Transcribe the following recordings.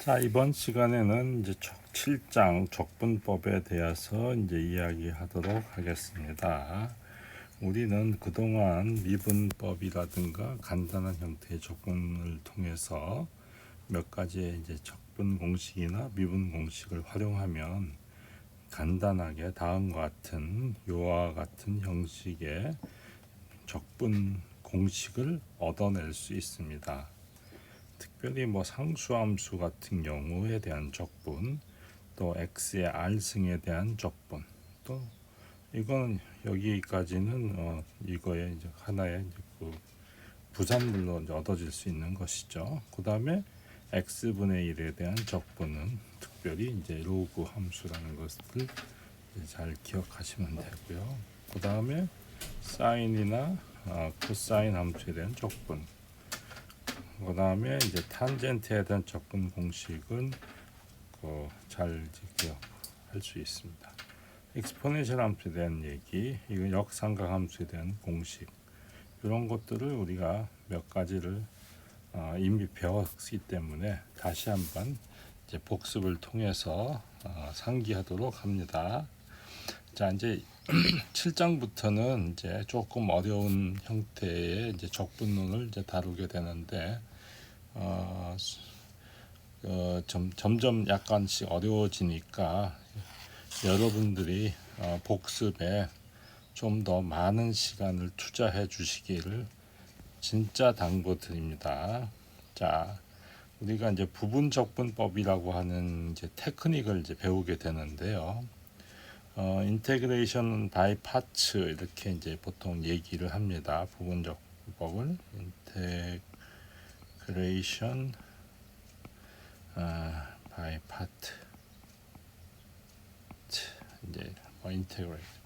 자, 이번 시간에는 이제 7장 적분법에 대해서 이제 이야기하도록 하겠습니다. 우리는 그동안 미분법이라든가 간단한 형태의 적분을 통해서 몇 가지의 이제 적분 공식이나 미분 공식을 활용하면 간단하게 다음과 같은 요와 같은 형식의 적분 공식을 얻어낼 수 있습니다. 특별히 상수함수 같은 경우에 대한 적분, 또 x의 r승에 대한 적분, 또 이거는 여기까지는 이거의 이제 하나의 이제 그 부산물로 이제 얻어질 수 있는 것이죠. 그 다음에 x분의 1에 대한 적분은 특별히 이제 로그 함수라는 것을 잘 기억하시면 되고요. 그 다음에 사인이나 코사인 함수에 대한 적분, 그 다음에 이제 탄젠트에 대한 적분 공식은 잘 기억할 수 있습니다. 익스포넨셜 함수에 대한 얘기, 이건 역삼각 함수에 대한 공식, 이런 것들을 우리가 몇 가지를 이미 배웠기 때문에 다시 한번 이제 복습을 통해서 상기하도록 합니다. 자, 이제 7장부터는 이제 조금 어려운 형태의 이제 적분론을 이제 다루게 되는데 점점 약간씩 어려워지니까 여러분들이 복습에 좀 더 많은 시간을 투자해 주시기를 진짜 당부드립니다. 자, 우리가 이제 부분 적분법이라고 하는 이제 테크닉을 이제 배우게 되는데요. 인테그레이션 바이 파츠 이렇게 이제 보통 얘기를 합니다. 부분 적분법을 인테그레이션 바이 파트 이제 인테그레이션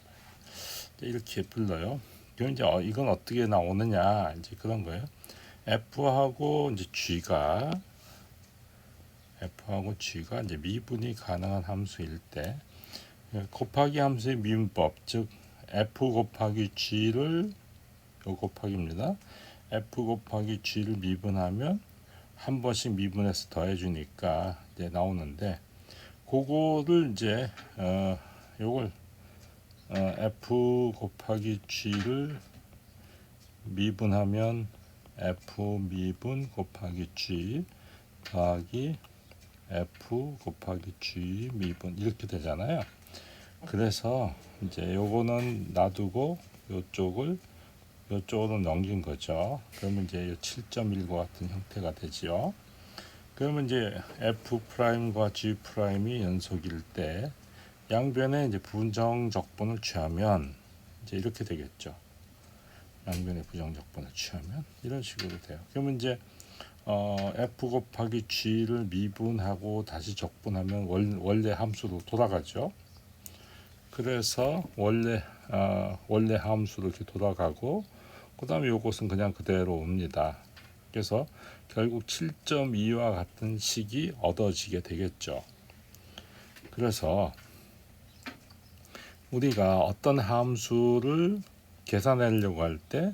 이렇게 불러요. 그럼 이제 이건 어떻게 나오느냐 이제 그런 거예요. F하고 이제 G가 이제 미분이 가능한 함수일 때 곱하기 함수의 미분법, 즉 F 곱하기 G를 요 곱하기입니다. F 곱하기 G를 미분하면 한 번씩 미분해서 더해주니까 이제 나오는데, 그거를 이제 요걸 F 곱하기 G를 미분하면 F 미분 곱하기 G 더하기 F 곱하기 G 미분 이렇게 되잖아요. 그래서 이제 요거는 놔두고 요쪽으로 넘긴 거죠. 그러면 이제 7.1과 같은 형태가 되지요. 그러면 이제 F 프라임과 G 프라임이 연속일 때 양변에 이제 부정적분을 취하면 이제 이렇게 되겠죠. 양변의 부정적분을 취하면 이런 식으로 돼요. 그러면 이제 F 곱하기 G를 미분하고 다시 적분하면 원래 함수로 돌아가죠. 그래서 원래 함수로 이렇게 돌아가고, 그 다음에 요것은 그냥 그대로 옵니다. 그래서 결국 7.2와 같은 식이 얻어지게 되겠죠. 그래서 우리가 어떤 함수를 계산하려고 할 때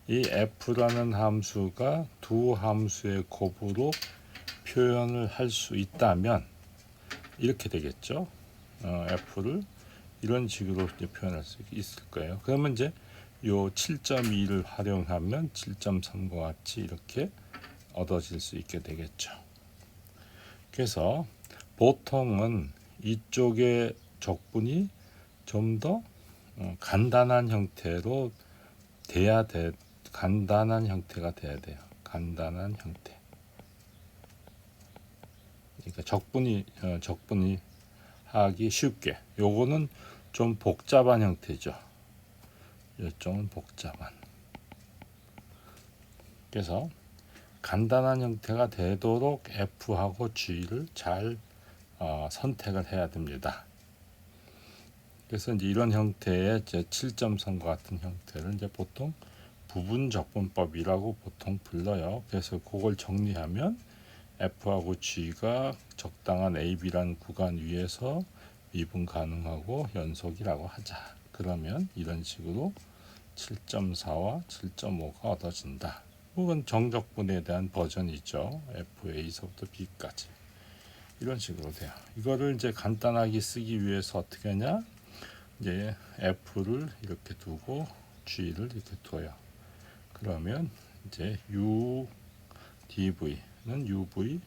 이 f라는 함수가 두 함수의 곱으로 표현을 할 수 있다면 이렇게 되겠죠. f를 이런 식으로 이제 표현할 수 있을 거예요. 그러면 이제 요 7.2를 활용하면 7.3과 같이 이렇게 얻어질 수 있게 되겠죠. 그래서 보통은 이쪽의 적분이 좀 더 간단한 형태로 간단한 형태가 돼야 돼요. 간단한 형태. 그러니까 적분이 하기 쉽게. 요거는 좀 복잡한 형태죠. 이쪽은 복잡한. 그래서 간단한 형태가 되도록 F하고 G를 잘 선택을 해야 됩니다. 그래서 이제 이런 형태의 7.3과 같은 형태를 이제 보통 부분 적분법이라고 보통 불러요. 그래서 그걸 정리하면 F하고 G가 적당한 AB라는 구간 위에서 미분 가능하고 연속이라고 하자. 그러면 이런 식으로 7.4와 7.5가 얻어진다. 혹은 정적분에 대한 버전이죠. FA서부터 B까지. 이런 식으로 돼요. 이거를 이제 간단하게 쓰기 위해서 어떻게 하냐? 이제 F를 이렇게 두고 G를 이렇게 둬요. 그러면 이제 UDV는 UV,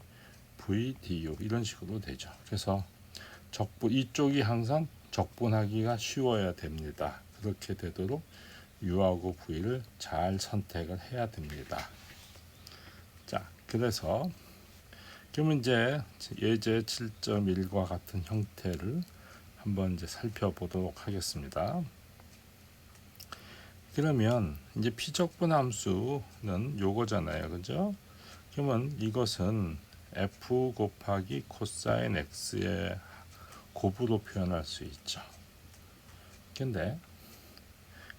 VDU 이런 식으로 되죠. 그래서 적분 이쪽이 항상 적분하기가 쉬워야 됩니다. 그렇게 되도록 U하고 V를 잘 선택을 해야 됩니다. 자, 그래서 그러면 이제 예제 7.1과 같은 형태를 한번 이제 살펴보도록 하겠습니다. 그러면 이제 피적분 함수는 요거잖아요, 그죠? 그러면 이것은 f 곱하기 코사인 x의 곱으로 표현할 수 있죠. 근데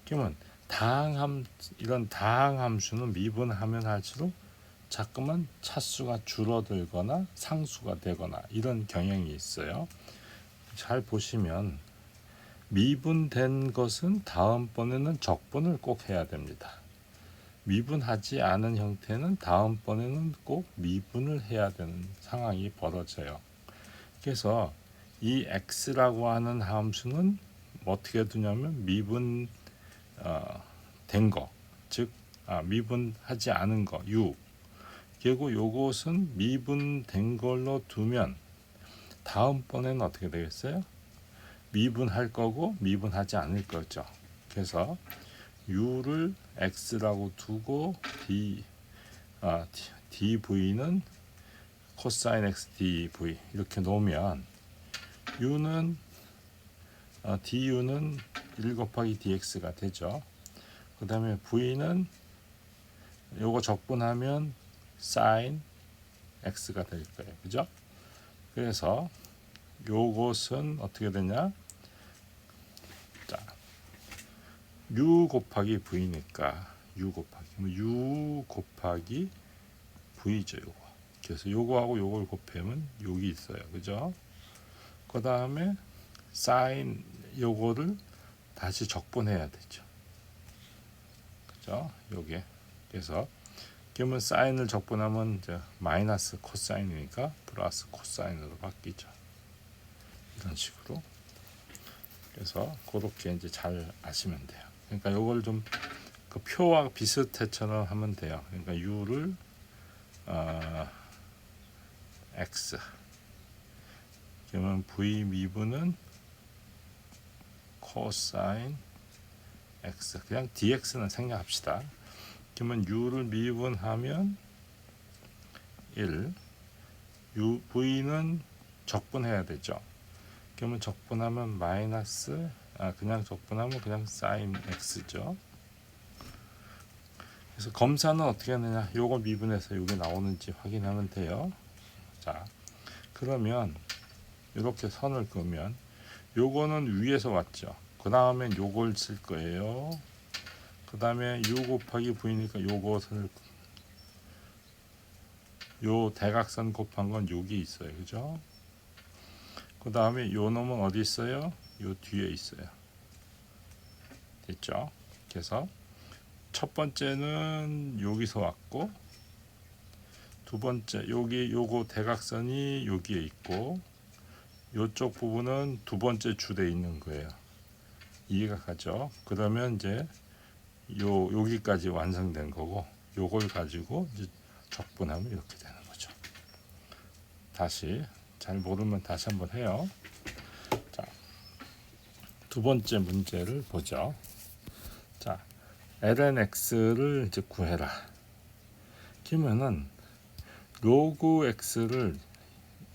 그러면 이런 다항 함수는 미분하면 할수록 자꾸만 차수가 줄어들거나 상수가 되거나 이런 경향이 있어요. 잘 보시면 미분된 것은 다음번에는 적분을 꼭 해야 됩니다. 미분하지 않은 형태는 다음번에는 꼭 미분을 해야 되는 상황이 벌어져요. 그래서 이 x라고 하는 함수는 어떻게 두냐면 미분 된 거, 즉 미분하지 않은 거, u. 그리고 요것은 미분된 걸로 두면 다음번에는 어떻게 되겠어요? 미분할 거고 미분하지 않을 거죠. 그래서 u를 x라고 두고 dv는 코사인 x dv 이렇게 놓으면 u는 du는 1 곱하기 dx가 되죠. 그 다음에 v는 요거 적분하면 sin x가 될 거예요. 그죠? 그래서 요것은 어떻게 되냐? 자, u 곱하기 v니까 u 곱하기 v죠. 요거. 그래서 요거하고 요걸 곱하면 여기 있어요. 그죠? 그 다음에 sin 요거를 다시 적분해야 되죠. 그죠? 요게. 그래서 그러면 사인을 적분하면 이제 마이너스 코사인이니까 플러스 코사인으로 바뀌죠. 이런 식으로. 그래서 그렇게 이제 잘 아시면 돼요. 그러니까 요걸 좀 그 표와 비슷해처럼 하면 돼요. 그러니까 u를 x 그러면 v 미분은 코사인 x 그냥 dx는 생략합시다. 그러면 u를 미분하면 1 v는 적분해야 되죠. 그러면 적분하면 마이너스 그냥 적분하면 그냥 sin x죠. 그래서 검사는 어떻게 하느냐? 요거 미분해서 요게 나오는지 확인하면 돼요. 자, 그러면 이렇게 선을 그으면 요거는 위에서 왔죠. 그 다음에 요걸 쓸 거예요. 그 다음에 u 곱하기 v니까 요것을 요 대각선 곱한 건 여기 있어요. 그죠? 그 다음에 요 놈은 어디 있어요? 요 뒤에 있어요. 됐죠? 그래서 첫 번째는 여기서 왔고 두 번째 요거 대각선이 여기에 있고 요쪽 부분은 두 번째 줄에 있는 거예요. 이해가 가죠? 그러면 이제 여기까지 완성된 거고 요걸 가지고 이제 적분하면 이렇게 되는 거죠. 다시 잘 모르면 다시 한번 해요. 자, 두 번째 문제를 보죠. 자, lnx를 이제 구해라. 그러면은 로그 x를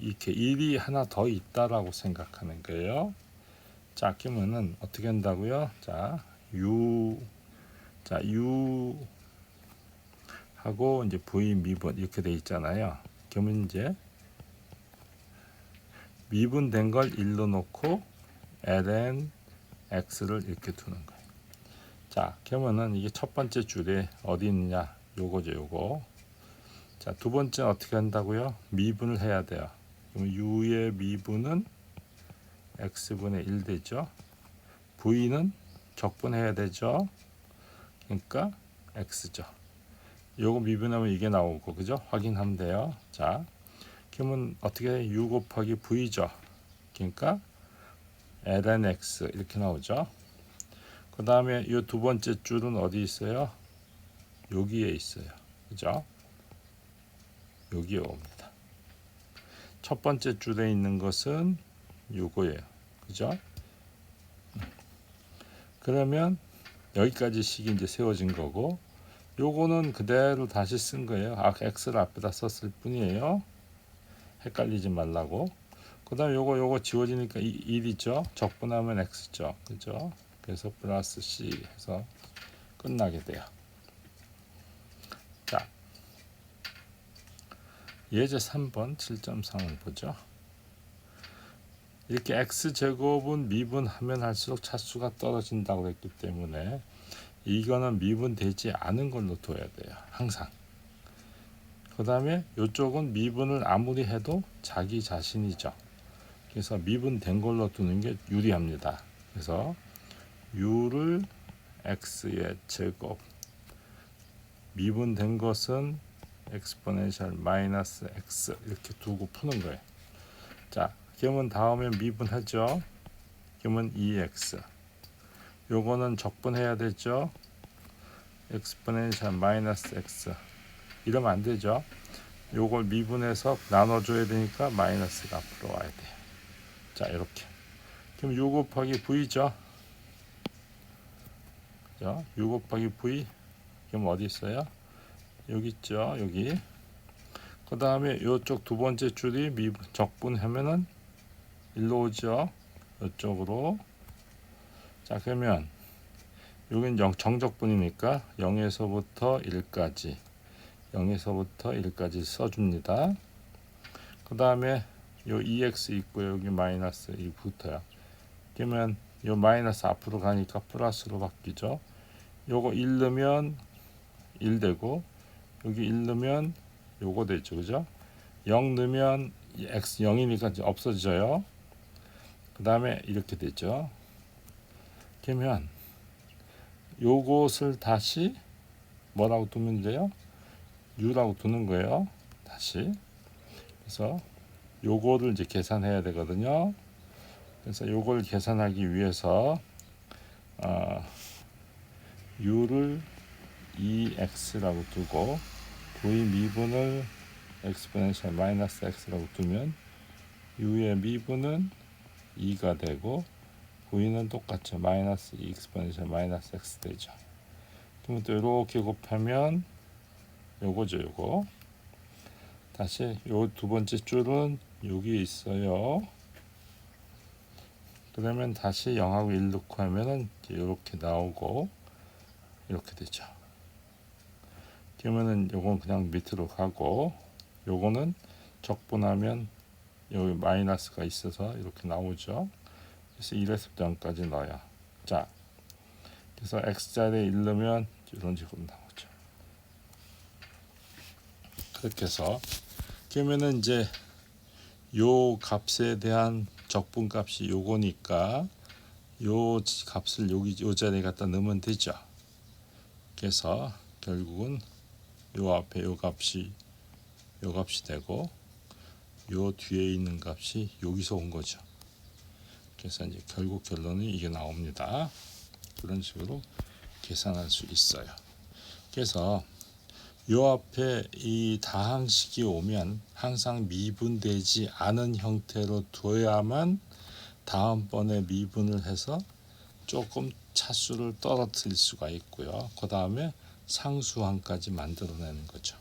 이렇게 1이 하나 더 있다라고 생각하는 거예요. 자, 그러면은 어떻게 한다고요? 자, u 하고 이제 v 미분 이렇게 돼 있잖아요. 그러면 이제 미분된 걸 1로 놓고 ln x를 이렇게 두는 거예요. 자, 그러면은 이게 첫 번째 줄에 어디 있느냐? 요거죠, 요거. 자, 두 번째 어떻게 한다고요? 미분을 해야 돼요. 그러면 u의 미분은 x분의 1 되죠. v는 적분해야 되죠. 그러니까 x죠. 요거 미분하면 이게 나오고, 그죠? 확인하면 돼요. 자, 그러면 어떻게 해? U 곱하기 V죠. 그러니까 ln x 이렇게 나오죠. 그 다음에 이 두 번째 줄은 어디 있어요? 여기에 있어요. 그죠? 여기에 옵니다. 첫 번째 줄에 있는 것은 요거예요. 그죠? 그러면 여기까지 식이 이제 세워진 거고, 요거는 그대로 다시 쓴 거예요. x를 앞에다 썼을 뿐이에요. 헷갈리지 말라고. 그 다음에 요거 지워지니까 1이죠. 적분하면 x죠. 그죠? 그래서 플러스 c 해서 끝나게 돼요. 자, 예제 3번 7.3을 보죠. 이렇게 x제곱은 미분하면 할수록 차수가 떨어진다고 했기 때문에 이거는 미분되지 않은 걸로 둬야 돼요. 항상. 그 다음에 이쪽은 미분을 아무리 해도 자기 자신이죠. 그래서 미분된 걸로 두는 게 유리합니다. 그래서 u를 x의 제곱, 미분된 것은 exponential 마이너스 x 이렇게 두고 푸는 거예요. 자, 그러면 다음에 미분하죠. 그러면 2x. 요거는 적분해야 되죠. exponential 마이너스 x. 이러면 안 되죠. 요걸 미분해서 나눠줘야 되니까 마이너스가 앞으로 와야 돼요. 자, 이렇게. 그럼 6 곱하기 v죠. 그죠? 6 곱하기 v. 그럼 어디 있어요? 여기 있죠. 여기. 그 다음에 요쪽 두 번째 줄이 적분하면은 일로 오죠. 이쪽으로. 자, 그러면 여긴 정적분이니까 0에서부터 1까지 0에서부터 1까지 써줍니다. 그 다음에 요 2x 있고요. 여기 마이너스 이 붙어요. 그러면 요 마이너스 앞으로 가니까 플러스로 바뀌죠. 요거 1 넣으면 1 되고, 여기 1 넣으면 요거 되죠. 그죠? 0 넣으면 x 0이니까 이제 없어져요. 그 다음에 이렇게 되죠. 그러면 요것을 다시 뭐라고 두면 돼요? u라고 두는 거예요. 다시. 그래서 요거를 이제 계산해야 되거든요. 그래서 요걸 계산하기 위해서 u를 2x라고 두고 v 미분을 exponential 마이너스 x라고 두면 u의 미분은 2가 되고 v는 똑같죠. 마이너스 2 exponential 마이너스 x 되죠. 그러면 또 이렇게 곱하면 요거죠. 요거 다시 요 두 번째 줄은 여기 있어요. 그러면 다시 0하고 1 넣고 하면은 이렇게 나오고 이렇게 되죠. 그러면은 요건 그냥 밑으로 가고, 요거는 적분하면 여기 마이너스가 있어서 이렇게 나오죠. 그래서 1에서 0까지 넣어요. 자, 그래서 x자리에 1 넣으면 이런 식으로 나오죠. 그렇게 해서 그러면은 이제 요 값에 대한 적분 값이 요거니까 요 값을 여기 요 자리에 갖다 넣으면 되죠. 그래서 결국은 요 앞에 요 값이 되고, 요 뒤에 있는 값이 여기서 온 거죠. 그래서 이제 결국 결론이 이게 나옵니다. 그런 식으로 계산할 수 있어요. 그래서 요 앞에 이 다항식이 오면 항상 미분되지 않은 형태로 둬야만 다음번에 미분을 해서 조금 차수를 떨어뜨릴 수가 있고요. 그 다음에 상수항까지 만들어내는 거죠.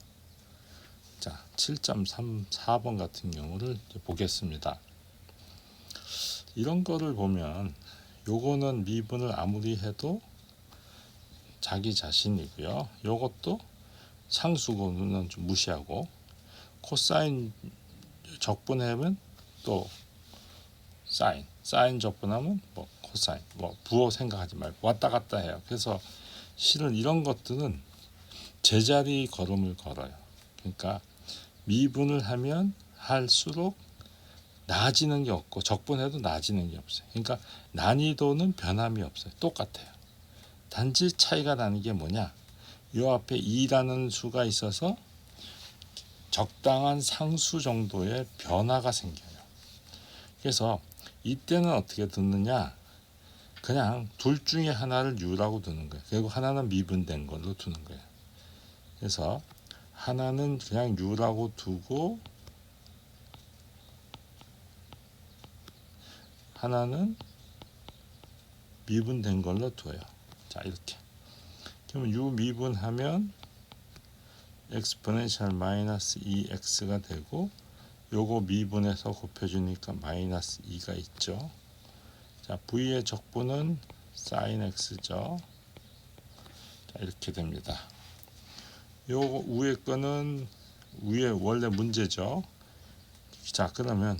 자, 7.34번 같은 경우를 보겠습니다. 이런 거를 보면 요거는 미분을 아무리 해도 자기 자신이고요. 요것도 상수고는 좀 무시하고, 코사인 적분하면 또 사인 적분하면 뭐 코사인 뭐 부호 생각하지 말고 왔다 갔다 해요. 그래서 실은 이런 것들은 제자리 걸음을 걸어요. 그러니까 미분을 하면 할수록 나아지는 게 없고 적분해도 나아지는 게 없어요. 그러니까 난이도는 변함이 없어요. 똑같아요. 단지 차이가 나는 게 뭐냐? 요 앞에 2라는 수가 있어서 적당한 상수 정도의 변화가 생겨요. 그래서 이때는 어떻게 듣느냐, 그냥 둘 중에 하나를 U라고 두는 거예요. 그리고 하나는 미분된 걸로 두는 거예요. 그래서 하나는 그냥 U라고 두고 하나는 미분된 걸로 둬요. 자, 이렇게. 그러면 U 미분하면 exponential 마이너스 2x가 되고, 요거 미분해서 곱해주니까 마이너스 2가 있죠. 자, v의 적분은 sin x죠. 자, 이렇게 됩니다. 요 위에 거는 위에 원래 문제죠. 자, 그러면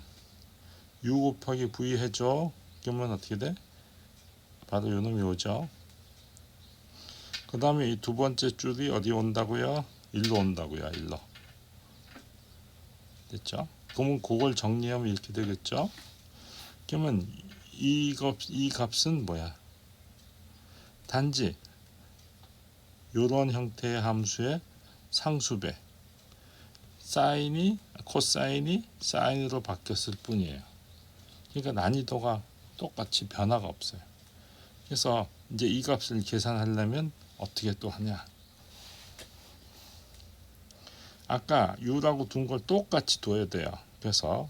u 곱하기 v 해줘. 그러면 어떻게 돼? 바로 요 놈이 오죠. 그 다음에 이 두 번째 줄이 어디 온다고요? 1로 온다고요. 1로. 됐죠? 그러면 그걸 정리하면 이렇게 되겠죠? 그러면 이 값은 뭐야? 단지 이런 형태의 함수의 상수배, 사인이 코사인이 사인으로 바뀌었을 뿐이에요. 그러니까 난이도가 똑같이 변화가 없어요. 그래서 이제 이 값을 계산하려면 어떻게 또 하냐? 아까 u라고 둔 걸 똑같이 둬야 돼요. 그래서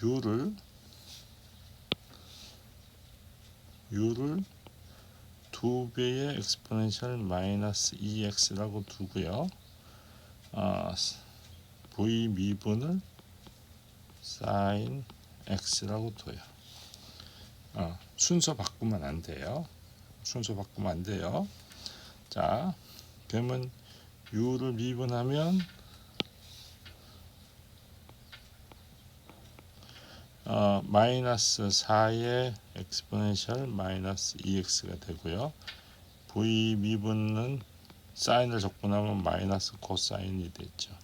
u를 2배의 exponential 마이너스 2x라고 두고요. v 미분을 sin x라고 둬요. 순서 바꾸면 안 돼요. 순서 바꾸면 안 돼요. 자, 그러면 u를 미분하면 마이너스 4의 exponential 마이너스 2x가 되고요. v 미분은 사인을 적분하면 마이너스 코사인이 됐죠.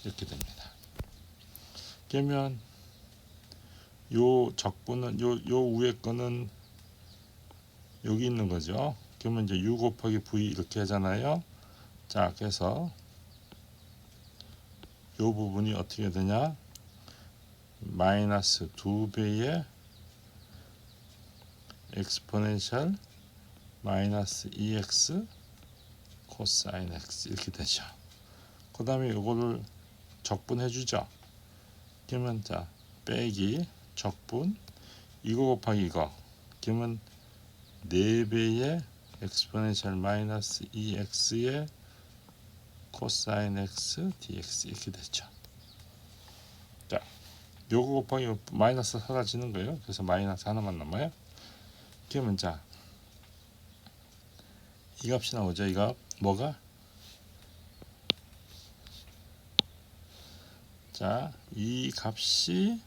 이렇게 됩니다. 그러면 요 적분은 요 위에 거는 여기 있는 거죠. 그러면 이제 u 곱하기 v 이렇게 하잖아요. 자, 그래서 요 부분이 어떻게 되냐? 마이너스 2배의 exponential 마이너스 2x 코사인 x 이렇게 되죠. 그 다음에 이거를 적분해 주죠. 그러면 자, 빼기 적분 이거 곱하기 이거, 그러면 4배의 exponential 마이너스 2x의 코사인 x dx 이렇게 되죠. 자, 요거 곱하기 마이너스 사라지는 거예요. 그래서 마이너스 하나만 남아요. 그러면 자, 이 값이 나오죠. 이 값 뭐가? 자, 이 값이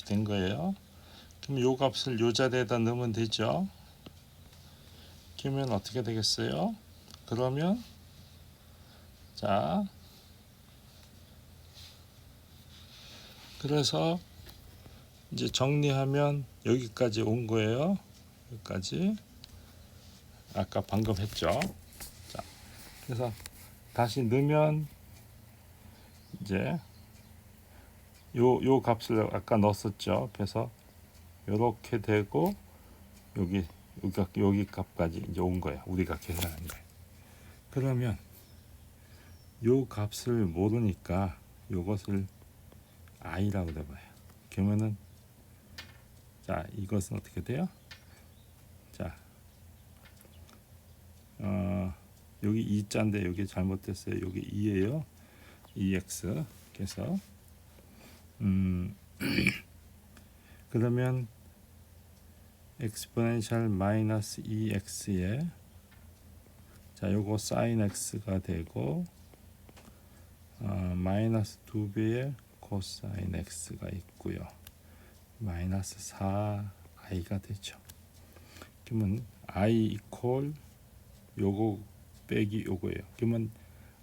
된 거예요. 그럼 요 값을 요 자리에다 넣으면 되죠. 그러면 어떻게 되겠어요? 그러면 자, 그래서 이제 정리하면 여기까지 온 거예요. 여기까지 아까 방금 했죠. 자, 그래서 다시 넣으면 이제 요 값을 아까 넣었었죠. 그래서 요렇게 되고 여기 값까지 이제 온 거예요. 우리가 계산한 거예요. 그러면 요 값을 모르니까 요것을 i라고 해봐요. 그러면은 자, 이것은 어떻게 돼요? 자, 여기 2자인데 여기 잘못됐어요. 여기 2예요. 2x. 그래서 그러면 exponential 마이너스 2x에 자, 요거 sin x가 되고 마이너스 2배의 코사인 x가 있고요. 마이너스 4i가 되죠. 그러면 i 이퀄 요거 빼기 요거예요. 그러면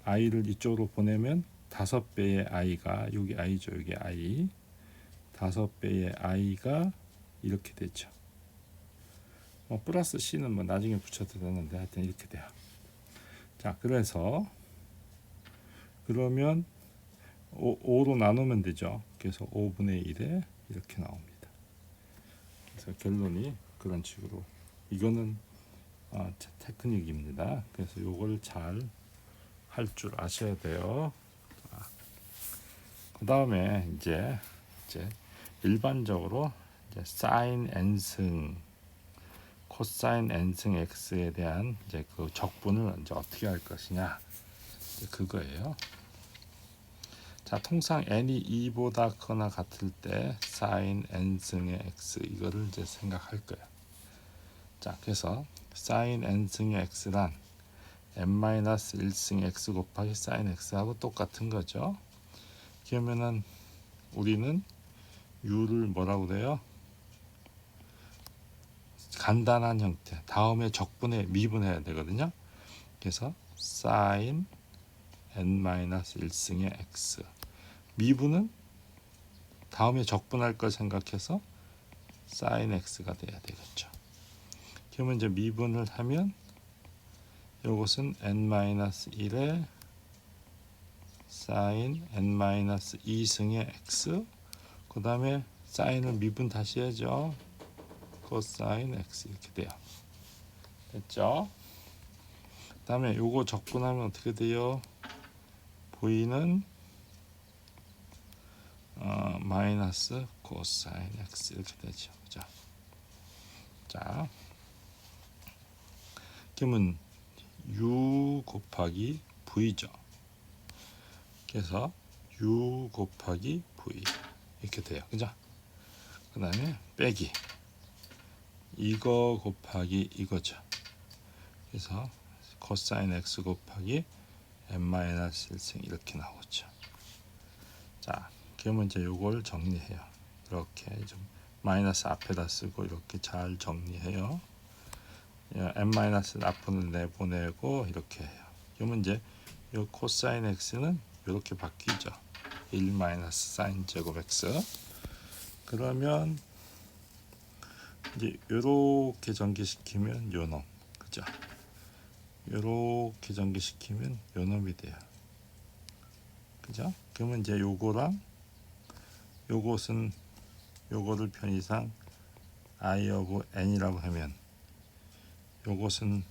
i를 이쪽으로 보내면 5배의 i가 여기 i죠. 여기 i 5배의 i가 이렇게 되죠. 플러스 c는 뭐 나중에 붙여도 되는데 하여튼 이렇게 돼요. 자, 그래서 그러면 5로 나누면 되죠. 그래서 5분의 1에 이렇게 나옵니다. 그래서 결론이 그런 식으로. 이거는 테크닉입니다. 그래서 요걸 잘 할 줄 아셔야 돼요. 그 다음에 이제 일반적으로 이제 사인 n승, 코사인 n승 x에 대한 이제 그 적분을 이제 어떻게 할 것이냐, 그거예요. 자, 통상 n이 2보다 크거나 같을 때 사인 n승의 x, 이거를 이제 생각할 거예요. 자, 그래서 사인 n승의 x란 n-1승 x 곱하기 사인 x하고 똑같은 거죠. 그러면은 우리는 u를 뭐라고 그래요? 간단한 형태, 다음에 적분에 미분해야 되거든요. 그래서 sin n-1승의 x, 미분은 다음에 적분할 걸 생각해서 sin x가 돼야 되겠죠. 그러면 이제 미분을 하면 이것은 n-1의 sin n-2승의 x, 그 다음에 사인을 미분 다시 해야죠. 코사인 x 이렇게 돼요. 됐죠? 그 다음에 요거 적분하면 어떻게 돼요? v는 마이너스 코사인 x 이렇게 되죠. 그죠? 자, 그러면 u 곱하기 v죠. 그래서 u 곱하기 v 이렇게 돼요. 그죠? 그 다음에 빼기 이거 곱하기 이거죠. 그래서 코사인 x 곱하기 n-1승 이렇게 나오죠. 자, 그러면 이제 요걸 정리해요. 이렇게 좀 마이너스 앞에다 쓰고 이렇게 잘 정리해요. n- 앞으로 내보내고 이렇게 해요. 그러면 이제 요 코사인 x는 이렇게 바뀌죠. 1 마이너스 사인 제곱 x. 그러면 이제 요렇게 전개시키면 요 놈, 그죠? 요렇게 전개시키면 요 놈이 돼요. 그죠? 그러면 이제 요거랑 요것은 요거를 편의상 i of n이라고 하면 요것은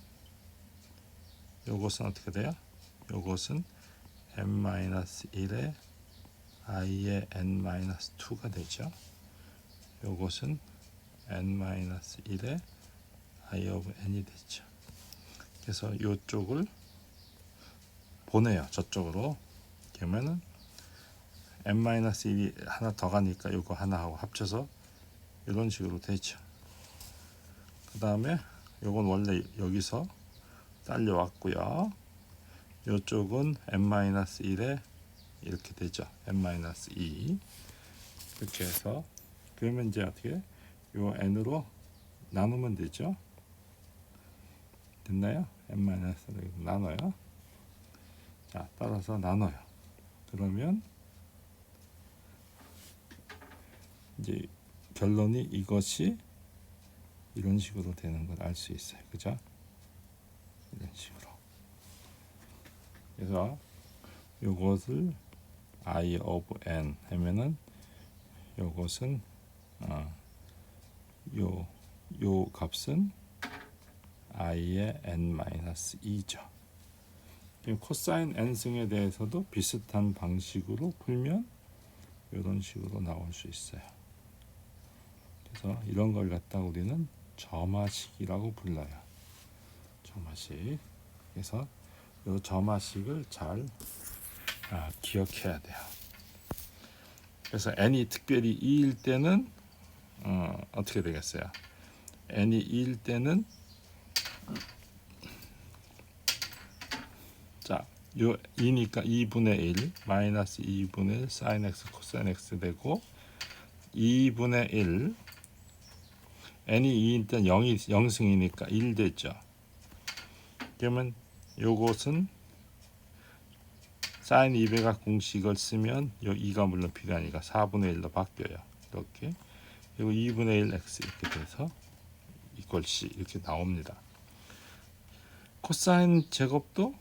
어떻게 돼요? 요것은 n-1의 i의 n-2가 되죠. 요것은 n-1의 i of n이 되죠. 그래서 이쪽을 보내요. 저쪽으로. 그러면은 n-1이 하나 더 가니까 요거 하나하고 합쳐서 이런 식으로 되죠. 그 다음에 요건 원래 여기서 딸려왔고요. 요쪽은 n-1에 이렇게 되죠. n-2 이렇게 해서, 그러면 이제 어떻게 요 n으로 나누면 되죠. 됐나요? n-를 나눠요. 자, 따라서 나눠요. 그러면 이제 결론이 이것이 이런 식으로 되는 걸 알 수 있어요. 그죠? 이런 식으로. 그래서 요것을 i of n 하면은 요것은 요 값은 i의 n-2죠. 코사인 n승에 대해서도 비슷한 방식으로 풀면 이런 식으로 나올 수 있어요. 그래서 이런 걸 갖다 우리는 점화식이라고 불러요. 점화식. 그래서 이 점화식을 잘 기억해야 돼요. 그래서 n이 특별히 2일 때는 어떻게 되겠어요? n이 2일 때는 자, 요 2니까 2분의 1 마이너스 2분의 1 사인 x 코사인 x 되고 2분의 1 n이 2일 때 0승이니까 1 되죠. 그러면 요것은 사인 2배가 공식을 쓰면 요 2가 물론 필요하니까 4분의 1로 바뀌어요. 이렇게. 그리고 2분의 1 x 이렇게 돼서 이퀄 c 이렇게 나옵니다. 코사인 제곱도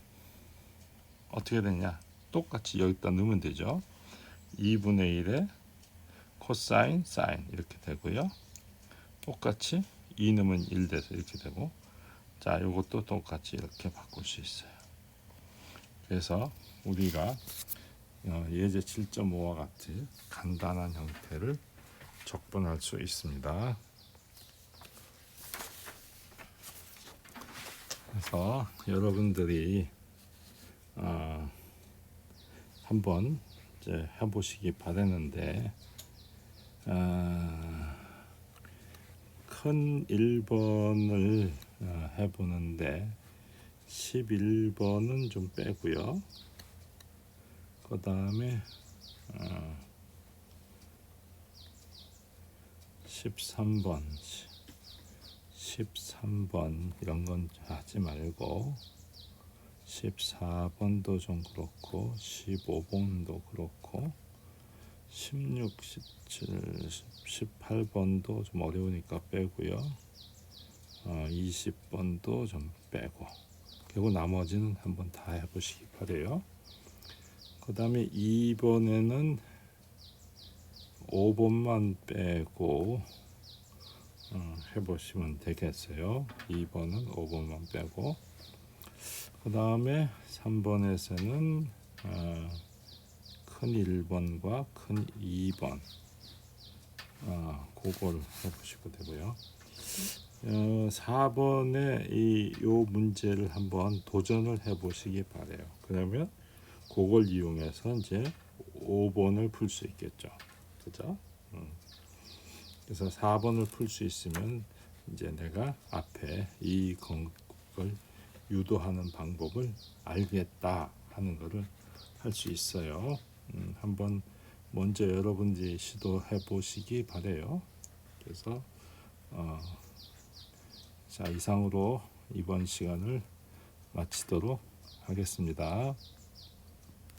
어떻게 되냐? 똑같이 여기다 넣으면 되죠. 2분의 1에 코사인 사인 이렇게 되고요. 똑같이 2 넣으면 1 돼서 이렇게 되고, 자 이것도 똑같이 이렇게 바꿀 수 있어요. 그래서 우리가 예제 7.5와 같은 간단한 형태를 적분할 수 있습니다. 그래서 여러분들이 한번 이제 해보시기 바라는데, 큰 1번을 해보는데 11번은 좀 빼고요. 그 다음에 13번 이런 건 하지 말고 14번도 좀 그렇고 15번도 그렇고 16, 17, 18번도 좀 어려우니까 빼고요. 20번도 좀 빼고, 그리고 나머지는 한번 다 해보시기 바래요. 그 다음에 2번에는 5번만 빼고 해보시면 되겠어요. 2번은 5번만 빼고, 그 다음에 3번에서는 큰 1번과 큰 2번 그걸 해보시고 되고요. 4번에 요 문제를 한번 도전을 해보시기 바래요. 그러면 그걸 이용해서 이제 5번을 풀 수 있겠죠. 그죠? 그래서 4번을 풀 수 있으면 이제 내가 앞에 이 공식을 유도하는 방법을 알겠다 하는 것을 할 수 있어요. 한번 먼저 여러분들이 시도해 보시기 바래요. 그래서 자, 이상으로 이번 시간을 마치도록 하겠습니다.